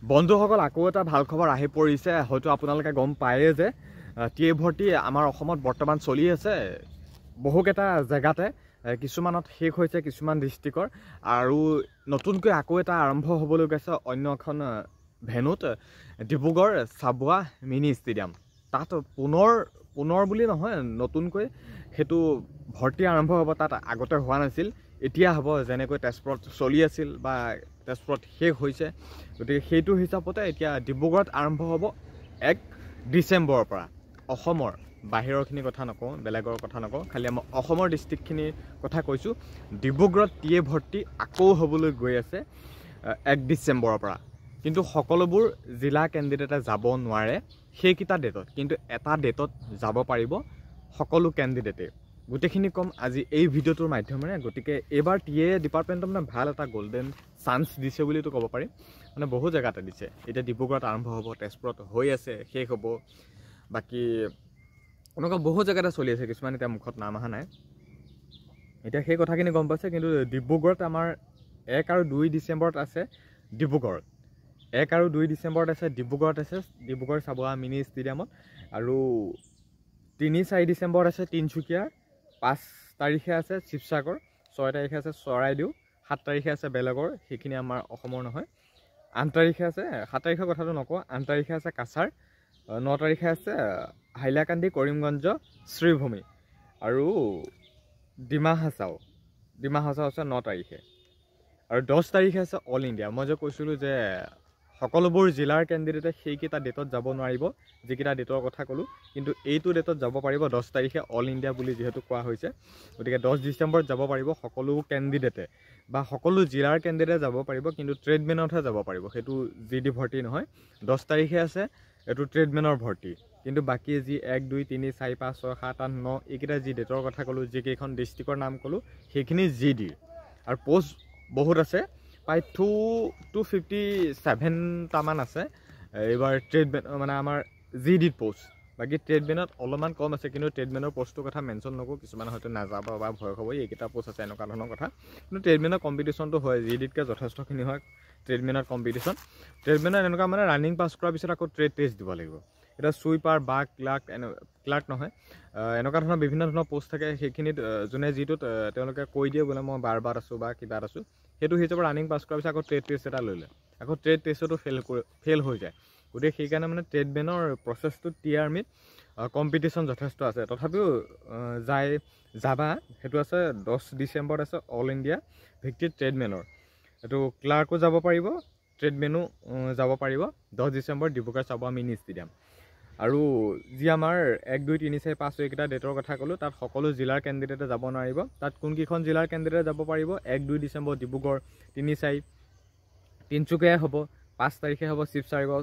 বন্ধুসকল আকৌ এটা ভাল খবৰ আহি পৰিছে হয়তো আপোনালোকে গম পায়ে যে টিএ ভৰ্তি আমাৰ অসমত বৰ্তমান চলি আছে বহুকেইটা জেগাতে কিছুমানত শেষ হৈছে কিছুমান ডিস্ট্ৰিক্টৰ আৰু নতুনকৈ আকৌ এটা আৰম্ভ হ'বলৈ গৈছে অন্য এখন ভেনুত ডিব্ৰুগড় চাবুৱা মিনি ষ্টেডিয়াম তাত পুনৰ বুলি নহয় নতুনকৈ হেতু ভৰ্তি আৰম্ভ হ'ব তাত আগতে হোৱা নাছিল এতিয়া হ'ব যেনেকৈ তেজপুৰত চলি আছিল বা তেজপুৰত শেষ হৈছে গতিকে সেইটো হিচাপতে এতিয়া ডিব্ৰুগড়ত আৰম্ভ হ'ব 1 ডিচেম্বৰৰ পৰা অসমৰ বাহিৰৰখিনি কথা নকওঁ বেলেগৰ কথা নকওঁ খালি আমাৰ অসমৰ ডিস্ট্ৰিক্টখিনিৰ কথা কৈছোঁ ডিব্ৰুগড়ত টিএ ভৰ্তি আকৌ হ'বলৈ গৈ আছে 1 ডিচেম্বৰৰ পৰা কিন্তু সকলোবোৰ জিলা কেণ্ডিডেটে যাব নোৱাৰে সেইকেইটা ডেটত কিন্তু এটা ডেটত যাব পাৰিব সকলো কেণ্ডিডেটে গোটেইখিনি কম আজি এই ভিডিঅ'টোৰ মাধ্যমেৰে গতিকে এবাৰ টিএ ডিপাৰ্টমেণ্টত মানে ভাল এটা গোল্ডেন চান্স দিছে বুলিতো ক'ব পাৰিম মানে বহু জেগাতে দিছে এতিয়া ডিব্ৰুগড়ত আৰম্ভ হ'ব তেজপুৰত হৈ আছে শেষ হ'ব বাকি এনেকুৱা বহু জেগাতে চলি আছে কিছুমান এতিয়া মুখত নাম অহা নাই এতিয়া সেই কথাখিনি গম পাইছে কিন্তু ডিব্ৰুগড়ত আমাৰ 1 আৰু 2 ডিচেম্বৰত আছে ডিব্ৰুগড় 1 আৰু 2 ডিচেম্বৰত আছে ডিব্ৰুগড়ত আছে ডিব্ৰুগড় চাবুৱা মিনি ষ্টেডিয়ামত আৰু 3-4 ডিচেম্বৰত আছে তিনচুকীয়া 5 তাৰিখে আছে শিৱসাগৰ 6 তাৰিখে আছে চৰাইদেউ 7 তাৰিখে আছে বেলেগৰ সেইখিনি আমাৰ অসমৰ নহয় 8 তাৰিখে আছে 7 তাৰিখৰ কথাটো নকওঁ 8 তাৰিখে আছে কাছাৰ 9 তাৰিখে আছে হাইলাকান্দি কৰিমগঞ্জ শ্ৰীভূমি আৰু ডিমা হাছাও আছে 9 তাৰিখে আৰু 10 তাৰিখে আছে অল ইণ্ডিয়া মই যে কৈছিলোঁ যে সকলোবোৰ জিলাৰ কেণ্ডিডেটে সেইকেইটা ডেটত যাব নোৱাৰিব যিকেইটা ডেটৰ কথা ক'লোঁ কিন্তু এইটো ডেটত যাব পাৰিব 10 তাৰিখে অল ইণ্ডিয়া বুলি যিহেতু কোৱা হৈছে গতিকে 10 ডিচেম্বৰত যাব পাৰিব সকলো কেণ্ডিডেটে বা সকলো জিলাৰ কেণ্ডিডেটে যাব পাৰিব কিন্তু ট্ৰেডমেনতহে যাব পাৰিব সেইটো জিডি ভৰ্তি নহয় 10 তাৰিখে আছে এইটো ট্ৰেডমেনৰ ভৰ্তি কিন্তু বাকি যি 1 2 3 4 5 6 7 8 9 এইকেইটা যি ডেটৰ কথা ক'লোঁ যিকেইখন ডিষ্ট্ৰিক্টৰ নাম ক'লোঁ সেইখিনি জিডি আৰু পোষ্ট বহুত আছে প্ৰায় 257টামান আছে এইবাৰ ট্ৰেডমেন মানে আমাৰ জিডিত পোষ্ট বাকি ট্ৰেডমেনত অলপমান কম আছে কিন্তু ট্ৰেডমেনৰ পোষ্টৰ কথা মেনশ্যন নকৰোঁ কিছুমান হয়তো নাযাব বা ভয় খাব এইকেইটা পোষ্ট আছে এনেকুৱা ধৰণৰ কথা কিন্তু ট্ৰেডমেনৰ কম্পিটিশ্যনটো হয় জিডিতকৈ যথেষ্টখিনি হয় ট্ৰেডমেনৰ কম্পিটিশ্যন ট্ৰেডমেনত এনেকুৱা মানে ৰানিং পাছ কৰাৰ পিছত আকৌ ট্ৰেড টেষ্ট দিব লাগিব এটা সুইপাৰ বা ক্লাৰ্ক নহয় এনেকুৱা ধৰণৰ বিভিন্ন ধৰণৰ পোষ্ট থাকে সেইখিনিত যোনে যিটোত তেওঁলোকে কৈ দিয়ে বোলে মই বাৰবাৰ আছোঁ বা কিবাত আছোঁ সেইটো হিচাপত ৰানিং পাছ কৰাৰ পিছত আকৌ ট্ৰেড টেষ্ট এটা লৈ লয় আকৌ ট্ৰেড টেষ্টতো ফেইল হৈ যায় গতিকে সেইকাৰণে মানে ট্ৰেডমেনৰ প্ৰচেছটোত টি আৰ্মিত কম্পিটিশ্যন যথেষ্ট আছে তথাপিও যাবা সেইটো আছে 10 ডিচেম্বৰত আছে অল ইণ্ডিয়া ভিত্তিত ট্ৰেডমেনৰ এইটো ক্লাৰ্কো যাব পাৰিব ট্ৰেডমেনো যাব পাৰিব 10 ডিচেম্বৰ ডিব্ৰুগড় চাবুৱা মিনি ষ্টেডিয়াম আৰু যি আমাৰ 1 2 3 4 5 এইকেইটা ডেটৰ কথা ক'লোঁ তাত সকলো জিলাৰ কেণ্ডিডেটে যাব নোৱাৰিব তাত কোনকেইখন জিলাৰ কেণ্ডিডেটে যাব পাৰিব 1 2 ডিচেম্বৰ ডিব্ৰুগড় 3 4 তিনচুকীয়াই হ'ব 5 তাৰিখে হ'ব শিৱসাগৰ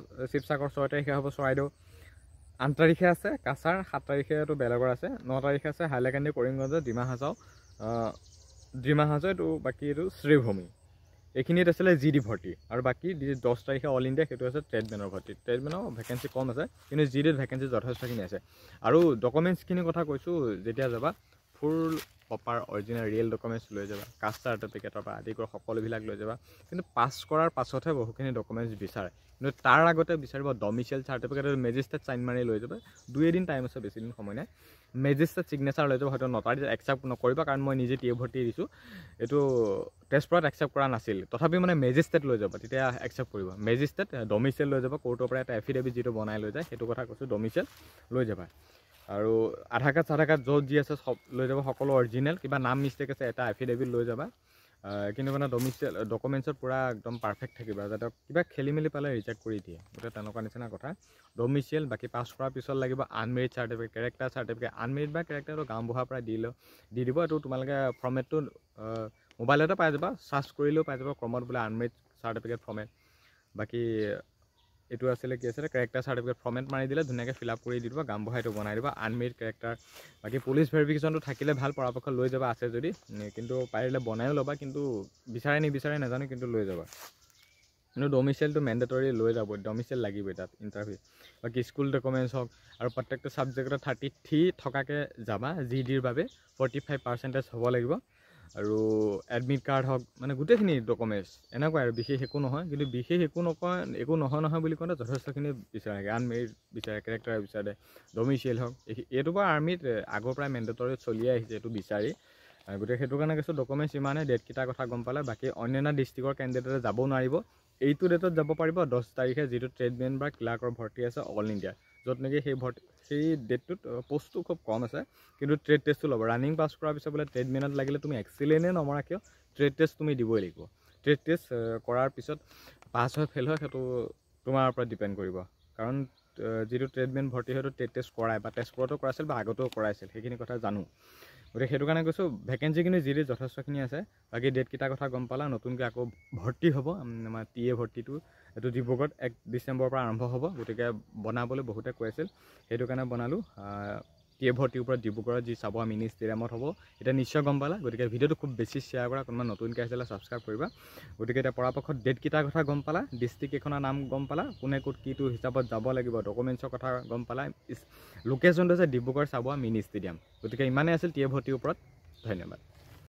6 তাৰিখে হ'ব চৰাইদেউ 8 তাৰিখে আছে কাছাৰ 7 তাৰিখেতো বেলেগৰ আছে 9 তাৰিখে আছে হাইলাকান্দি কৰিমগঞ্জ ডিমা হাছাও এইটো বাকী এইটো শ্ৰীভূমি এইখিনিত আছিলে জিডি ভৰ্তি আৰু বাকী 10 তাৰিখে অল ইণ্ডিয়া সেইটো আছে ট্ৰেডমেনৰ ভৰ্তি ট্ৰেডমেনৰ ভেকেঞ্চি কম আছে কিন্তু জিডিত ভেকেঞ্চি যথেষ্টখিনি আছে আৰু ডকুমেণ্টছখিনিৰ কথা কৈছোঁ যেতিয়া যাবা ফুল প্ৰপাৰ অৰিজিনেল ৰিয়েল ডকুমেণ্টছ লৈ যাবা কাষ্ট চাৰ্টিফিকেটৰ পৰা আদি কৰি সকলোবিলাক লৈ যাবা কিন্তু পাছ কৰাৰ পাছতহে বহুখিনি ডকুমেণ্টছ বিচাৰে কিন্তু তাৰ আগতে বিচাৰিব ডমিচিয়েল চাৰ্টিফিকেট মেজিষ্ট্ৰেট চাইন মাৰি লৈ যাবা 2 এদিন টাইম আছে বেছি দিন সময় নাই মেজিষ্ট্ৰেট চিগনেচাৰ লৈ যাব হয়তো নটাৰীত একচেপ্ট নকৰিবা কাৰণ মই নিজে টিএ ভৰ্তি দিছোঁ এইটো তেজপুৰত একচেপ্ট কৰা নাছিল তথাপি মানে মেজিষ্ট্ৰেট লৈ যাব তেতিয়া একচেপ্ট কৰিব মেজিষ্ট্ৰেট ডমিচিয়েল লৈ যাব কোৰ্টৰ পৰা এটা এফিডেভিট যিটো বনাই লৈ যায় সেইটো কথা কৈছোঁ ডমিচিয়েল লৈ যাবা আৰু আধাৰ কাৰ্ড য'ত যি আছে সব লৈ যাব সকলো অৰিজিনেল কিবা নাম মিষ্টেক আছে এটা এফিডেভিট লৈ যাবা কিন্তু মানে ডমিচিয়েল ডকুমেণ্টছত পূৰা একদম পাৰফেক্ট থাকিবা যাতে কিবা খেলি মেলি পালে ৰিজেক্ট কৰি দিয়ে গতিকে তেনেকুৱা নিচিনা কথা ডমিচিয়েল বাকী পাছ কৰাৰ পিছত লাগিব unmarried certificate character certificate unmarried বা কেৰেক্টাৰটো গাঁওবুঢ়াৰ পৰা দি দিব এইটো তোমালোকে ফৰ্মেটটো মোবাইলতে পাই যাবা চাৰ্চ কৰিলেও পাই যাবা ক্ৰমত বোলে আনমেৰিড চাৰ্টিফিকেট ফৰ্মেট বাকী এইটো আছিলে কি আছিলে কেৰেক্টাৰ চাৰ্টিফিকেট ফৰ্মেট মাৰি দিলে ধুনীয়াকৈ ফিল আপ কৰি দি দিব গাঁওবুঢ়াই এইটো বনাই দিব আনমেৰিড কেৰেক্টাৰ বাকী পুলিচ ভেৰিফিকেশ্যনটো থাকিলে ভাল পৰাপক্ষত লৈ যাবা আছে যদি কিন্তু পাৰিলে বনায়ো ল'বা কিন্তু বিচাৰে নিবিচাৰে নাজানো কিন্তু লৈ যাবা কিন্তু ডমিচিয়েলটো মেণ্ডেটৰী লৈ যাব ডমিচিয়েল লাগিবই তাত ইণ্টাৰভিউ বাকী স্কুল ডকুমেণ্টছ হওক আৰু প্ৰত্যেকটো ছাবজেক্টত 33 থকাকৈ যাবা জিডিৰ বাবে 45% হ'ব লাগিব আৰু এডমিট কাৰ্ড হওক মানে গোটেইখিনি ডকুমেণ্টছ এনেকুৱাই আৰু বিশেষ একো নহয় কিন্তু বিশেষ একো নহয় বুলি কওঁতে যথেষ্টখিনি বিচাৰে আনমেৰিড বিচাৰে কেৰেক্টাৰ বিচাৰে ডমিচিয়েল হওক এইটো বাৰু আৰ্মিত আগৰ পৰাই মেণ্ডেটৰী চলিয়ে আহিছে এইটো বিচাৰি গতিকে সেইটো কাৰণে কৈছোঁ ডকুমেণ্টছ ইমানে ডেটকেইটাৰ কথা গম পালে বাকী অন্যান্য ডিষ্ট্ৰিক্টৰ কেণ্ডিডেটে যাব নোৱাৰিব এইটো ডেটত যাব পাৰিব 10 তাৰিখে যিটো ট্ৰেডমেন বা ক্লাৰ্কৰ ভৰ্তি আছে অল ইণ্ডিয়া য'ত নেকি সেই ডেটটোত পোষ্টটো খুব কম আছে কিন্তু ট্ৰেড টেষ্টটো ল'ব ৰানিং পাছ কৰাৰ পিছত বোলে ট্ৰেডমেনত লাগিলে তুমি এক্সিলেণ্টে নমৰা কিয় ট্ৰেড টেষ্ট তুমি দিবই লাগিব ট্ৰেড টেষ্ট কৰাৰ পিছত পাছ হয় ফেইল হয় সেইটো তোমাৰ ওপৰত ডিপেণ্ড কৰিব কাৰণ যিটো ট্ৰেডমেন ভৰ্তি হয়তো ট্ৰেড টেষ্ট কৰায় বা তেজপুৰতো কৰাইছিল বা আগতেও কৰাইছিল সেইখিনি কথা জানো গতিকে সেইটো কাৰণে কৈছোঁ ভেকেঞ্চি কিন্তু যি যথেষ্টখিনি আছে বাকী ডেটকেইটাৰ কথা গম পালা নতুনকৈ আকৌ ভৰ্তি হ'ব আমাৰ TA ভৰ্তিটো এইটো ডিব্ৰুগড়ত 1 ডিচেম্বৰৰ পৰা আৰম্ভ হ'ব গতিকে বনাবলৈ বহুতে কৈ আছিল সেইটো কাৰণে বনালোঁ TA ভৰ্তিৰ ওপৰত ডিব্ৰুগড়ত যি চাব মিনি ষ্টেডিয়ামত হ'ব এতিয়া নিশ্চয় গম পালা গতিকে ভিডিঅ'টো খুব বেছি শ্বেয়াৰ কৰা কোনোবা নতুনকৈ আহিছিলে ছাবস্ক্ৰাইব কৰিবা গতিকে এতিয়া পৰাপক্ষত ডেটকেইটাৰ কথা গম পালা ডিষ্ট্ৰিক্ট কেইখনৰ নাম গম পালা কোনে ক'ত কিটো হিচাপত যাব লাগিব ডকুমেণ্টছৰ কথা গম পালা লোকেশ্যনটো আছে ডিব্ৰুগড় চাব মিনি ষ্টেডিয়াম গতিকে ইমানেই আছিল TA ভৰ্তিৰ ওপৰত ধন্যবাদ